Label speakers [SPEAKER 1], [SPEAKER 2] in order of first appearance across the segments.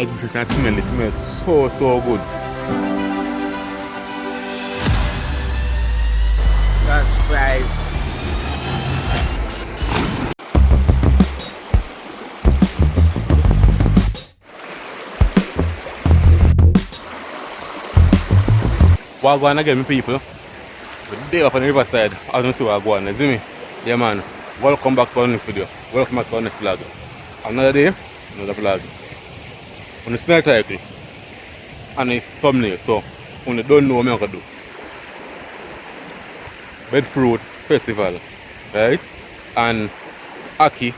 [SPEAKER 1] Guys, you can smell it. It smells so good.
[SPEAKER 2] Subscribe.
[SPEAKER 1] What going again, my people? We're there up on the riverside. I don't see what going on. You see me? Yeah, man. Welcome back to our next video. Welcome back to our next vlog. Another day, another vlog. On the snare title and the thumbnail, so when you don't know what I'm going to do. Breadfruit festival, right? And Ackee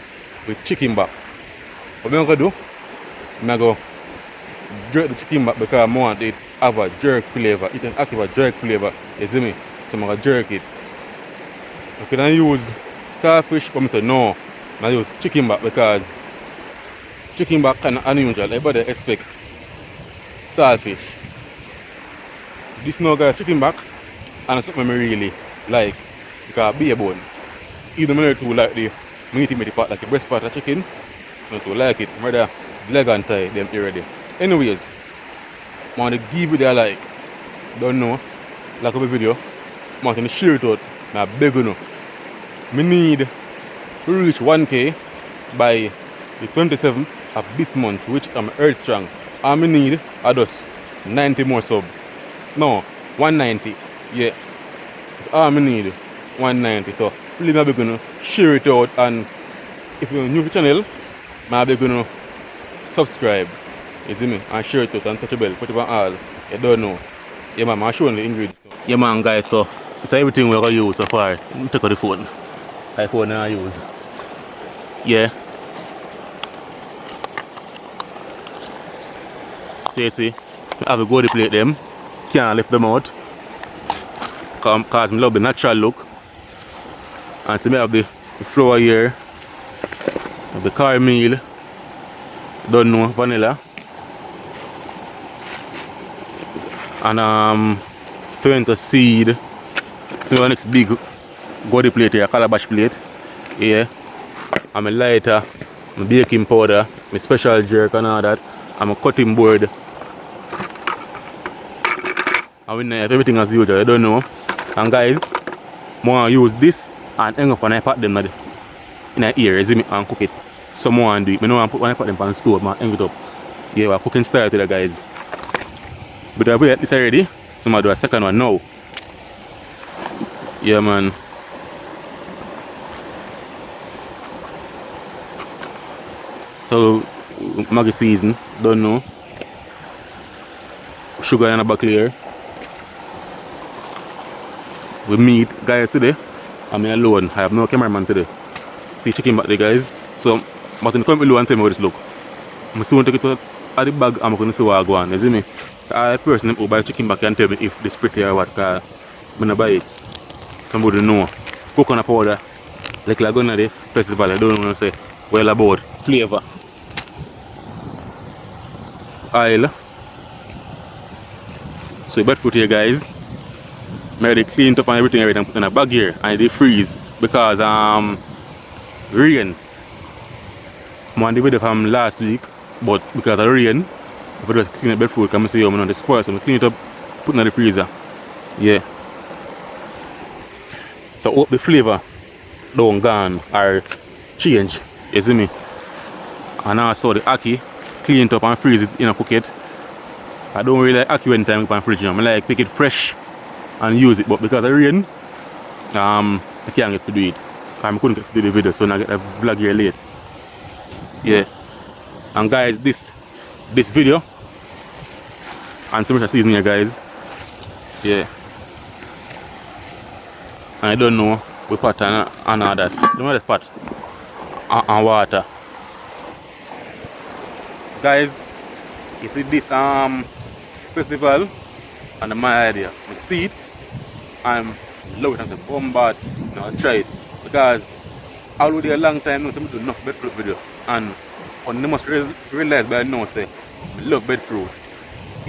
[SPEAKER 1] with chicken back. What I'm going to do? I'm going to jerk the chicken back because I want it have a jerk flavor. It can Ackee have a jerk flavor. You see me? So I'm going to jerk it. I can use saltfish, but I say no. I use chicken back because chicken back kind of unusual. Everybody expect saltfish. This now got chicken back and it's something I really like because beer bone. Even when I too like the meaty part, like the breast part of chicken, I too like it. Rather leg and thigh them already. Anyways, I want to give you the like. Don't know, like of a video. I want to share it out. I beg you. I need to reach 1K by the 27th of this month, which I'm earth strong. And I need just 90 more sub. No, 190. Yeah. That's all I need. 190. So please I'm gonna share it out, and if you're new to the channel, I'm gonna subscribe. You see me? And share it out and touch the bell. Put it on all. You don't know. Yeah man, I'm showing the ingredients. Yeah man guys, so it's everything we're gonna use so far. Take out the phone. iPhone I use. Yeah. See, I have a go to plate them. Can't lift them out. Cause I love the natural look. And see me have the flour here. Have the caramel. Don't know, vanilla. And tomato seed. So my next big body plate here, calabash plate. Yeah. And my lighter, my baking powder, my special jerk and all that. And my cutting board. And we have everything as usual, I don't know. And guys, I want to use this and hang up and I put them in the ear, you see me, and cook it. So I want to do it. I don't want to put when I put them on the stove, I hang it up. Yeah, we're cooking style today guys. But I've got this already, so I'm going to do a second one now. Yeah man. So Maggie season, don't know. Sugar in a bucket here. We meet guys today. I'm alone. I have no cameraman today. See chicken back there guys. So Martin come below and tell me how this look. I'm soon take it out of the bag and I'm going to see what I go on. You see me? So I person who buy chicken back can tell me if this pretty or what, because I'm going to buy it. Somebody know. Coconut powder. Like I'm going to the festival. I don't know what to say. Well about flavor. Oil. So Breadfruit here guys. I already cleaned up and everything and put in a bag here and they freeze because rain. I want the video from last week, but because of rain, if I just clean up Breadfruit, I'm see how I'm the spoil, so I clean it up, put it in the freezer. Yeah. So hope the flavour don't gone or change. You see me? And also the Ackee, clean it up and freeze it in a cook it. I don't really like Ackee when time I fridge. I like pick it fresh and use it, but because of rain, I can't get to do it. I couldn't get to do the video, so now I get a vlog here late. Yeah. And guys, this video and so much season here guys. Yeah. And I don't know we pot and all that. Don't know this pot and water. Guys, you see this festival and my idea. I see it. I'm love it and say bombard. Now I try it because I will do a long time now so I do enough Breadfruit video, and on the must realize by now say I love Breadfruit.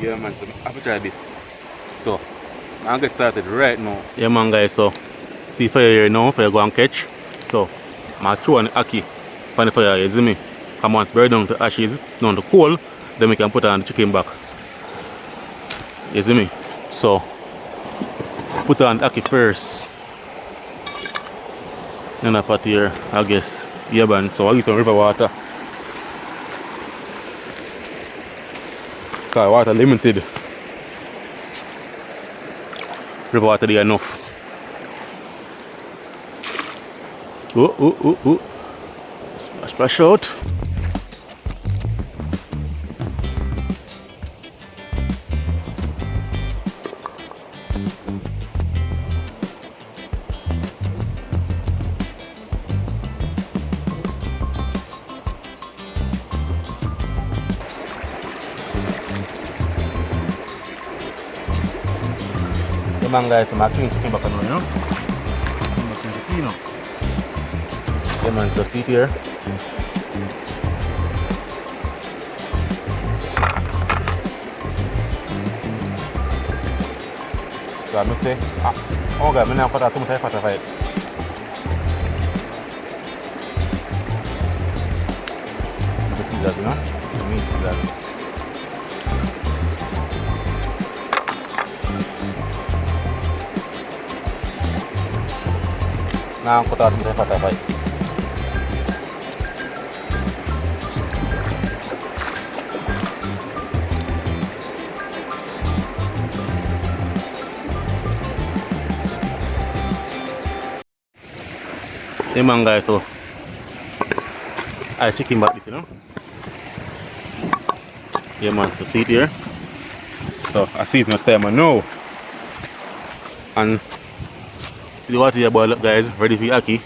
[SPEAKER 1] Yeah man, so I have to try this. So I'm get started right now. Yeah man guys, so see fire here now for you go and catch. So I'm throw on the Ackee on the fire, you see me? Come on, it's burn down to ashes, down to coal, then we can put on the chicken back. You see me? So put on the ackee first. And a pot here, I guess. Yeah, man. So I use some river water. Cause water limited. River water there enough. Oh. Splash out. Come on guys, I'm clean chicken back on, you know? I'm clean chicken, you know? Yeah man, so see here. So I'm say, oh god, I'm not going to put a pot of it. You see that, you know? You see that. Now I'm going to put a pot. Hey man guys, so I chicken back this, you know. Yeah man, so see it here. So I see it's not time I know. And see the water here boil up guys, ready for ackee.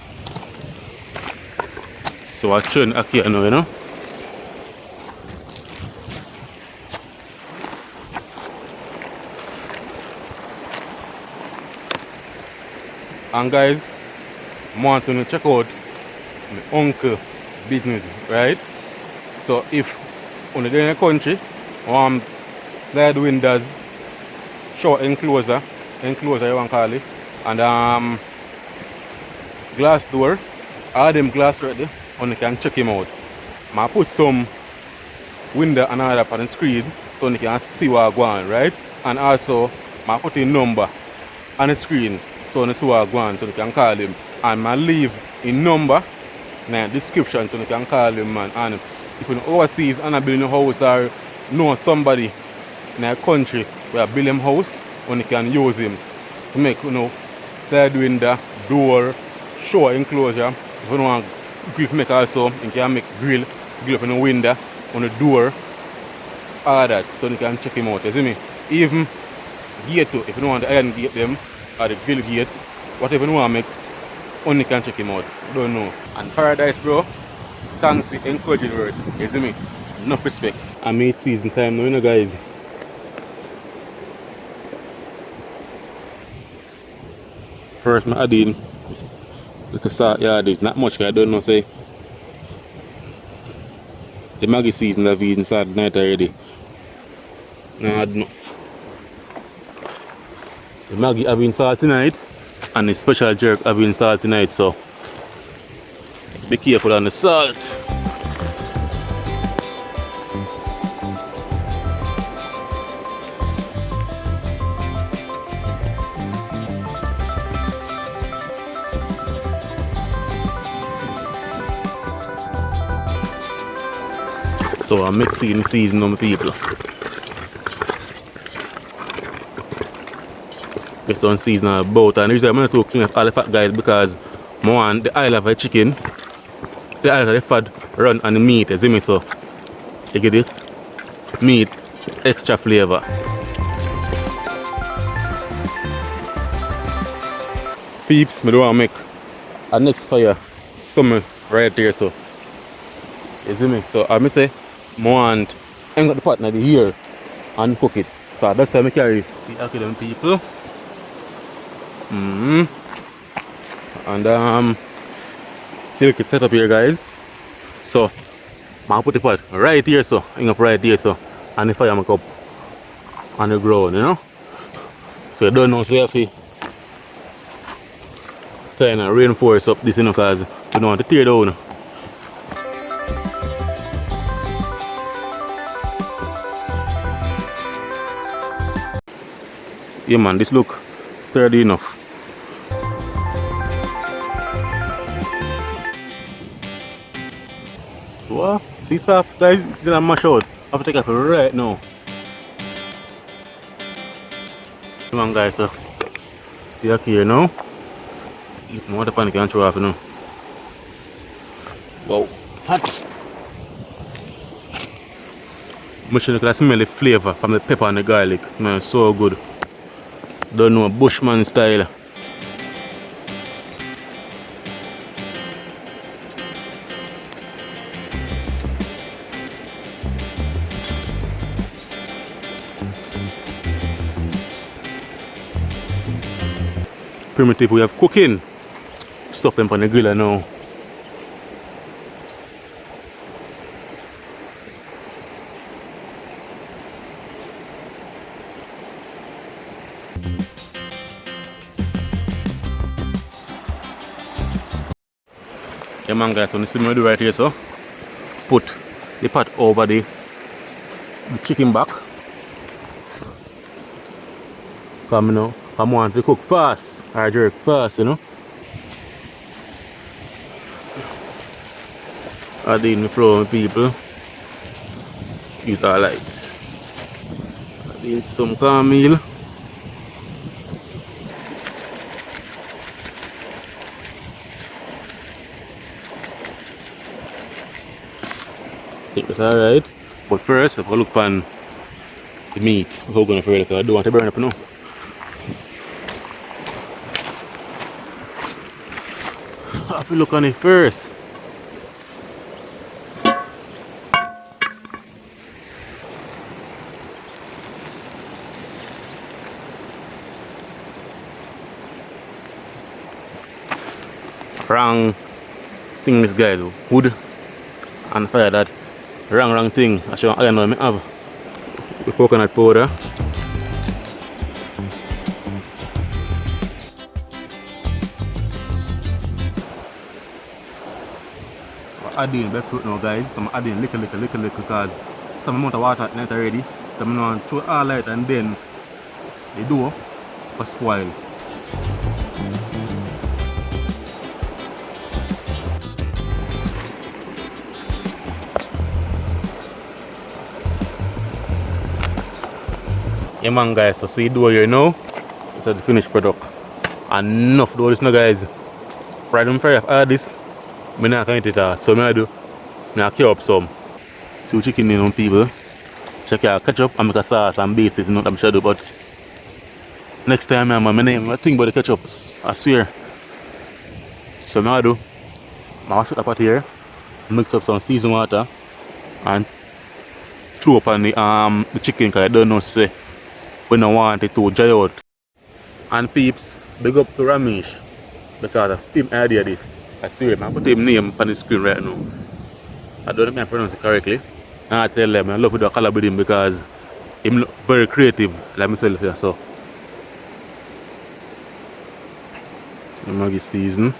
[SPEAKER 1] So I churn ackee now, you know. And guys, I want to check out my uncle business, right? So if on the in the country, slide windows, shower enclosure you want to call it, and glass door, all them glass right there, and you can check him out. I put some window and all that on the screen so you can see what going on, right? And also I put a number on the screen so you see what going on so you can call him. And I leave a number in the description so you can call him, man. And if you overseas and I build a house or know somebody in a country where I build him house, and you can use him to make, you know, side window, door, shower enclosure. If you want grill make also, you can make grill up in the window, on the door, all that, so you can check him out, you see me? Even gate too, if you don't want the iron gate them, or the grill gate, whatever you want to make, only can check him out. Don't know. And Paradise, bro, thanks for encouraging words. You see me? Enough respect. I made season time now, you know, guys. First, I add in little salt. Yeah, there's not much. I don't know. Say the Maggie season that we inside the night already. No, I don't know. The Maggie have been salt tonight. And the special jerk have been salt tonight, so be careful on the salt. So I'm mixing the season on the people. It's on seasonal boat, and the reason I'm going to clean up all the fat guys because I want the oil of the chicken, the oil of the fat run on the meat, you see me? So you get it? Meat, extra flavor. Peeps, I don't want to make a next fire somewhere right there, so you see me? So I say I want I got the pot in here and cook it. So that's why I carry. See, okay, them people. And silky setup here, guys. So I put the pot right here, so hang up right here, so and the fire make up on the ground, you know. So you don't know, so you have to kind of reinforce up this, you know, because you don't want to tear down. Yeah man, this look sturdy enough. What? See stuff guys, it's gonna mash out. I have to take it right now. Come on guys, so see Ackee here now. Look more the pan can throw off you know. Wow, hot. Make sure you can smell the flavour from the pepper and the garlic. Man, so good. Don't know, Bushman style. Primitive, we have cooking. Stuff them on the griller now. Yeah man guys, so this is what I do right here so. Put the pot over the chicken back. Come now, I want to cook fast or jerk fast, you know. Add in the flour people. Use our lights. Add in some cornmeal. I think that's alright. But first, I've got to look on the meat before going further because I don't want to burn up now. I have to look on it first. Wrong thing this guy do. Wood and fire that. Wrong thing. I show I know I have the coconut powder. So I add in breadfruit now guys. So I'm adding little because some amount of water in it already. So I'm going to throw all light and then the dough will spoil. Yeah man guys, so see dough here now. This is the finished product. Enough dough this now guys. Right on fire after this. I'm not going to eat it so I do. I cure up some. Two chicken in on people. Check out ketchup and make a sauce and base it, you know what I'm sure do, but next time my name I think about the ketchup. I swear. So I do. I wash it up out here, mix up some seasoned water and throw up on the chicken because I don't know say we don't want it to dry out. And peeps, big up to Ramesh because of him idea this. I swear, I put his name on the screen right now. I don't know if I pronounce it correctly. And I tell them I love to do a collab with him because he's very creative like myself here. So Maggi season.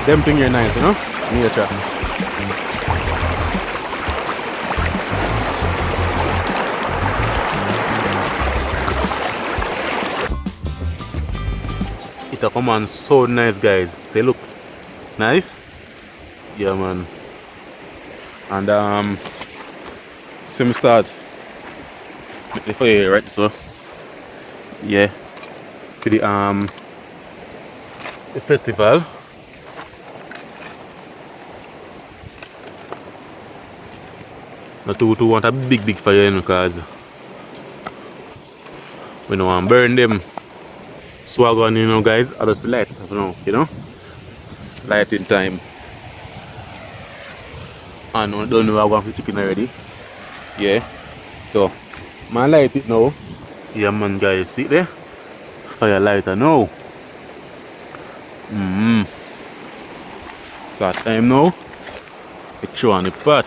[SPEAKER 1] Them thing are nice, you know? Nature. It a come on so nice guys. Say look. Nice? Yeah man. And see me start. Make the fire right so. Yeah. For the festival. Not too want a big fire, you know, because we don't want to burn them. Swag on, you know, guys. I just light it up now, you know. Lighting time. And I don't know how I'm going to chicken already. Yeah. So, I light it now. Yeah, man, guys. See there? Fire lighter now. So, time now. It's on the pot.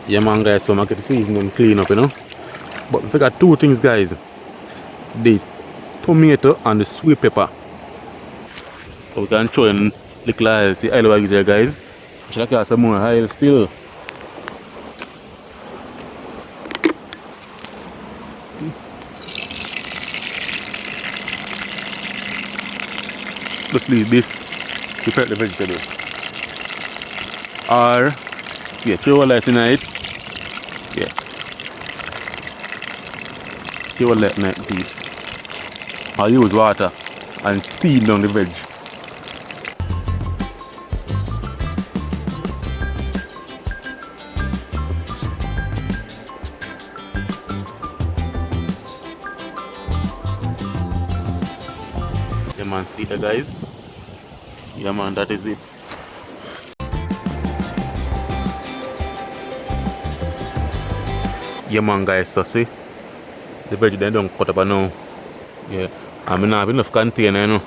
[SPEAKER 1] Yeah, man, guys, so I get the seasoning clean up, you know. But we got two things, guys. This tomato and the sweet pepper. So we can throw in little oil. See oil over there, guys. Should I add some more oil still? Just leave this to prep the vegetable. Or, yeah, throw a light tonight. Yeah. Throw a light night, peeps. Or use water and steam down the veg. Yeah, man, see that, guys? Yeah, man, that is it. Yeah, man, guys, so see the veg they don't cut up now. Yeah, I mean, I have enough container, you know.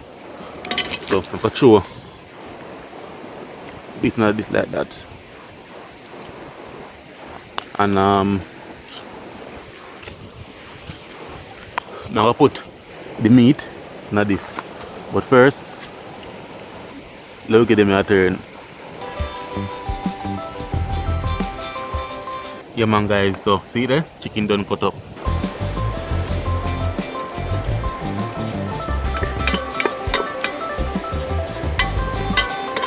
[SPEAKER 1] So I'm for sure this not this like that. And now I put the meat in this. But first, look at them a turn. Yeah, man, guys, so see there, chicken done cut up.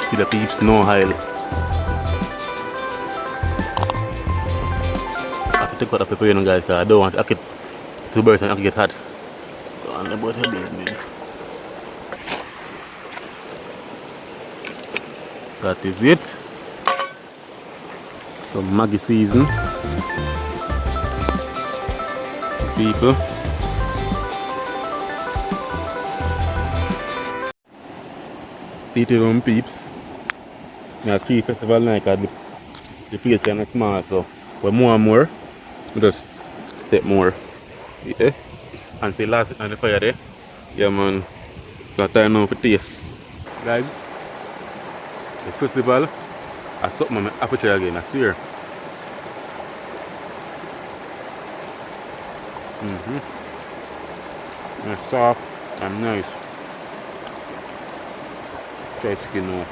[SPEAKER 1] See the peeps, no oil. I have to take out the pepper, you know, guys, because I don't want to two birds and I can get hot. So I'm about to business. That is it. Some Maggi season. People. See it on peeps. We have 3 festival night because the place kind of small, so when more and more, we just take more. Yeah. And see last on the fire there. Yeah, man. So time now for taste. Guys, the festival I suck my appetite again, I swear. It's soft and nice. Try chicken now.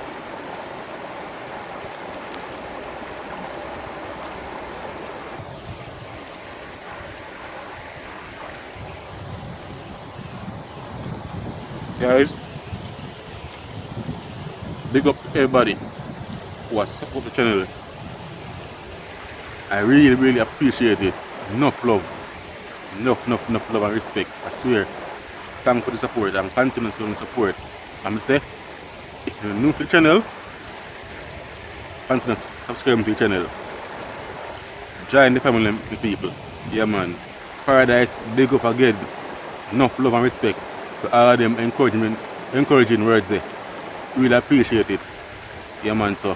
[SPEAKER 1] Guys, big up everybody who has supported the channel. I really appreciate it. Enough love. Enough love and respect. I swear. Thanks for the support and continuous support. I'm say, if you're new to the channel, consider subscribing to the channel. Join the family and the people. Yeah, man. Paradise, big up again. Enough love and respect for all of them encouraging words there. Really appreciate it. Yeah, man. So